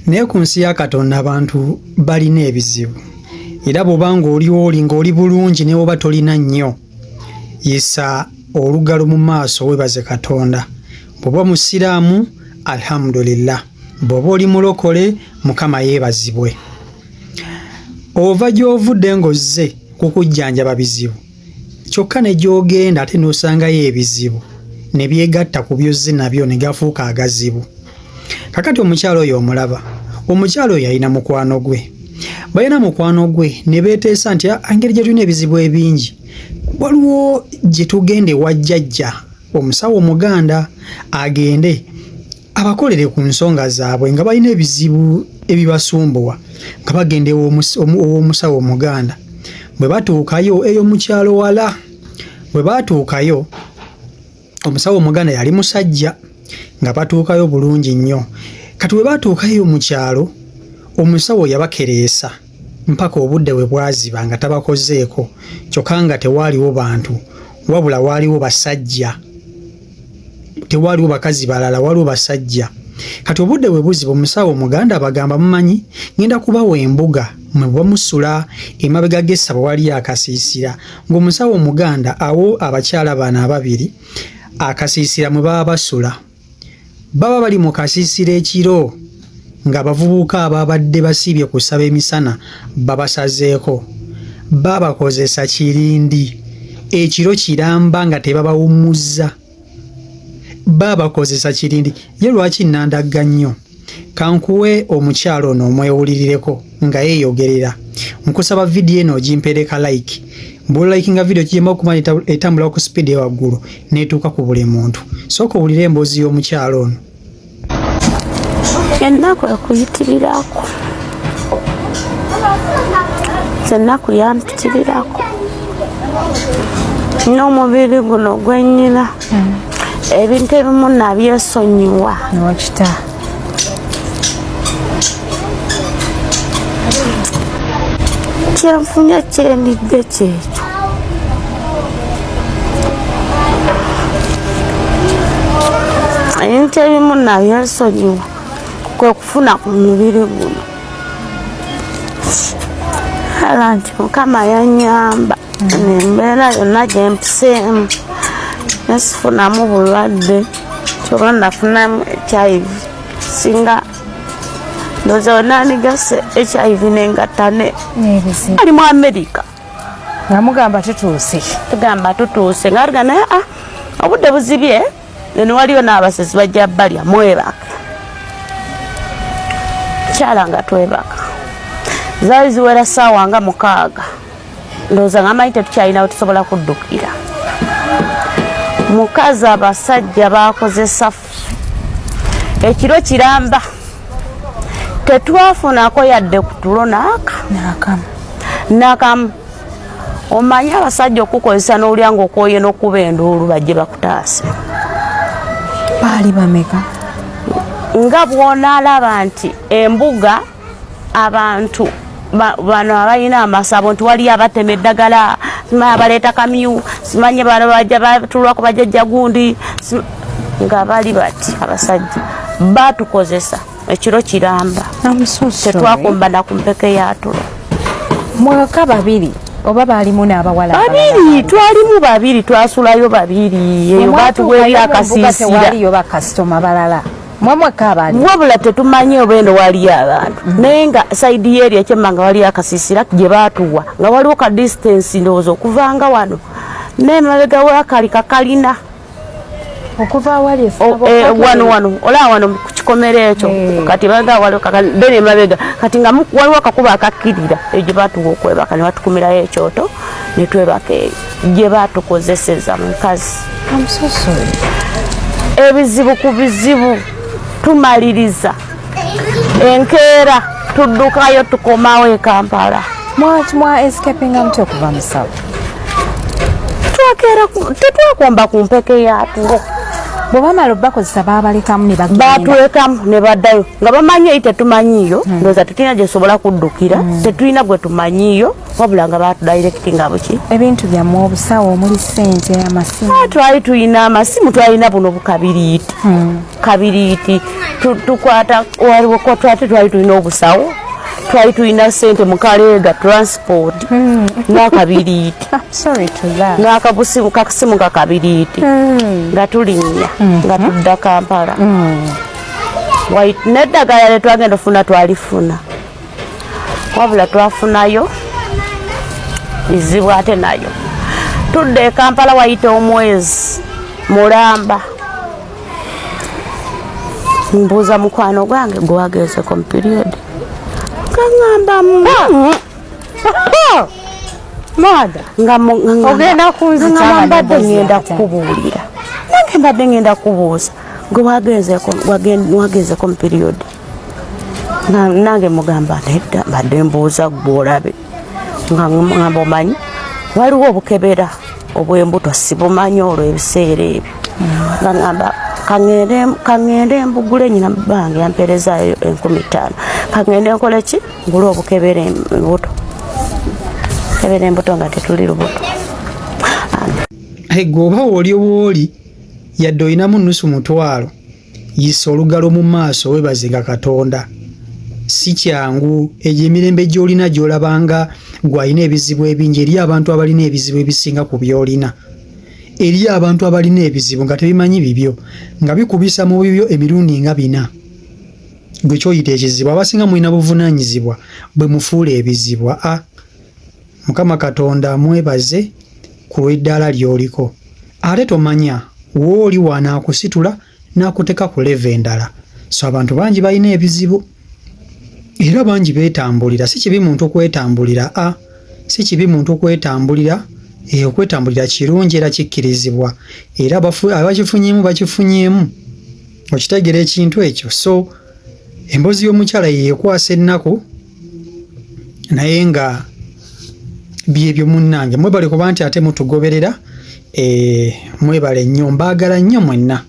naye ku nsi ya Katonda abantu balina ebizibu era bw'obanga oli ng'oli bulungi ne bw'oba tolina nnyo yisa olugalo mu maaso weebaze Katonda. Bw'oba musiraamu alhamdulillah, bw'oba oli mulokole Mukama yeebazibwe. Ova gy'ovudde ng'ozze kukujjanjaba bizibu kyokka ne gy'ogenda ate n'osangayo ebizibu ne byegatta ku byozze nabyo ne gafuuka agazibu. Kakati omukyalo oyo omulaba, omukyalo oyo alina mukwano gwe, balina mukwano gwe ne beeteesa nti engeri gye tulina ebizibu ebingi waliwo gye tugende wa jjajja omusawo omuganda agende abakolere ku nsonga zaabwe nga balina ebizibu ebibasumbuwa nga bagende ow'omusawo omuganda. Bwe batuukayo eyo mukyalo wala, bwe batuukayo omusawo omuganda yali musajja nga batuukayo bulungi nnyo. Kati bwe batuukayo mu kyalo omusawo yabakereesa mpaka obudde bwe bwaziba nga tabakozeeko, kyokka nga tewaaliwo bantu wabula waaliwo basajja, tewaaliwo bakazi balala, waliwo basajja. Kati obudde bwe buziba omusawo omuganda abagamba mumanyi ngenda kubawa embuga mwe bamusula emabega g'essaba wali akasiisira, ng'omusawo omuganda awo abakyala bano ababiri akasiisira mwe baba basula baba bali mu kasiisira ekiro ng'abavubuka ababadde basiibye kusaba emisana babasazeeko, babakozesa kirindi ekiro kiramba nga tebabawummuzza, babakozesa kirindi. Ye lwaki nandagga nnyo kankuwe omukyalo ono omwewulirireko nga yeeyogerera. Nkusaba vidiyo eno ogimpereka like, bw'olaikinga vidiyo kiyamba okumanya etambula ku speed ewaggulu neetuuka ku buli muntu. Sooka owulire emboozi y'omukyalo ono. Ennaku ekuyitirirako, ennaku yampitirirako n'omubiri guno gwennyina ebintu ebimu nabyesonyiwa. Nwakita kyenfunye kyendidde kyekyo. Ebintu ebimu nabyesonyiwa kwe kufuna ku mubiri guno. Ala nti Mukama yannyamba nembeera yonna gye mpiseemu nesifunamu bulwadde kyoba nafunamu HIV. Singa ndowooza onandigase HIV nengattane ali mu America namugamba tutuuse, tugamba tutuuse nga aliga naye obudde buzibye ne waliyo n'abasezi bajja balya mwebaka kyala nga twebaka zaali ziwera ssaawa nga 6 ndowooza nga manyi tetukyalinawo tusobola kuddukira. Mukazi abasajja bakozesa ekiro kiramba tetwafunako yadde ku tulo nakamu. Omanyi abasajja okukozesa n'olya ng'okooye n'okuba enduulu bajje bakutaase. baali bameka? Nga bw'onaalaba nti embuga abantu bano abalina amasabo nti wali abatema eddagala, simanyi abaleeta kamyu, simanyi bano bajja batulwa ku bajjajja gundi, nga bali bati abasajja batukozesa ekiro kiramba. Tetwakumba na ku mpeke yatulo. Mwaka babiri oba baalimu n'abawala babiri? Twalimu babiri, twasulayo babiri. Eyo batuweeri akasiisira. Tewaliyo bakasitoma balala? Mwaka abali wabula tetumanyi obendo waliyo abantu naye nga saidi yeri ekyemmanga waliyo akasiisira gye baatuwa nga waliwo ka distance ndowooza okuvanga wano n'emabega w'akali kakalina okuva wali wano olaba wano ku kikomero ekyo kati baga waliwo then emabega kati nga waliwo akakuba akakkirira eyo gye baatuwa okwebaka ne batukumirayo ekyoto ne twebaka eyo gye baatukozeseza mukazi. Ebizibu ku bizibu tumaliriza enkeera tuddukayo tukomawo e Kampala. mwa escapinga mutya okuva musawo? Twakeera tetwakomba ku mpeke yatulo bwe bamala obbakozesa baabalekamu ne bagenda baatulekamu ne baddayo nga bamanyi eyi tetumanyiiyo ndowooza tetulina gye sobola kuddukira tetulina gwe tumanyiiyo wabula nga baatudayirekiti nga buki ebintu byammwe obusawo omuli ssente amasimu twali tulina amasimu twalina buno bukabiriiti kabiriiti tukwata waliwo twate twali tulina obusawo twali tulina ssente mu kaleega transport n'akabiriiti n'akasimu kakabiriiti nga tulinnya nga tudda Kampala n'eddagala lye twagenda ofuna twalifuna wabula twafunayo izibu ate nayo tudde e Kampala wayita omwezi mulamba mbuuza mukwano gwange gwe wagezeko mu period kaŋŋamba ogenda kunzita mbadde ŋŋenda kukubuulira nange mbadde ŋŋenda kubuuza gwe wagezeko mu period nange mugamba nedda mbadde mbuuza gw'olabe nga ŋŋamba omanyi waliwo obukebera obw'embuto sibumanyi olwo ebiseera ebyo nga ŋŋamba kaŋŋende mbugule nyina bange yampeerezaayo 50,000 kaŋŋende nkole ki ngule obukebera embuto kebera embuto nga tetuli lubuto gwe oba wooli owooli yadde olinamu nusu mutwalo yisa olugalo mu maaso weebazenga Katonda si kyangu egyo emirembe gy'olina gy'olabanga gw'alina ebizibu ebingi eri abantu abalina ebizibu ebisinga ku by'olina eri abantu abalina ebizibu nga tebimanyi bibyo nga bikubisa mu bibyo emirundi nga 4 gwe kyoyita ekizibu abasinga mulina buvunaanyizibwa bwe mufuula ebizibwa Mukama Katonda mwebaze ku lw'eddaala ly'oliko ate tomanya wooli wanaakusitula n'akuteka ku leve endala so abantu bangi balina ebizibu era bangi beetambulira si kibi muntu kwetambulira si kibi muntu kwetambulira okwetambulira kirungi era kikkirizibwa era abakifunyeemu bakifunyeemu okitegeera ekintu ekyo so emboozi y'omukyala yeekwasa ennaku naye nga byebyo munnange mwebale kuba nti ate mutugoberera mwebale nnyo mbaagala nnyo mwenna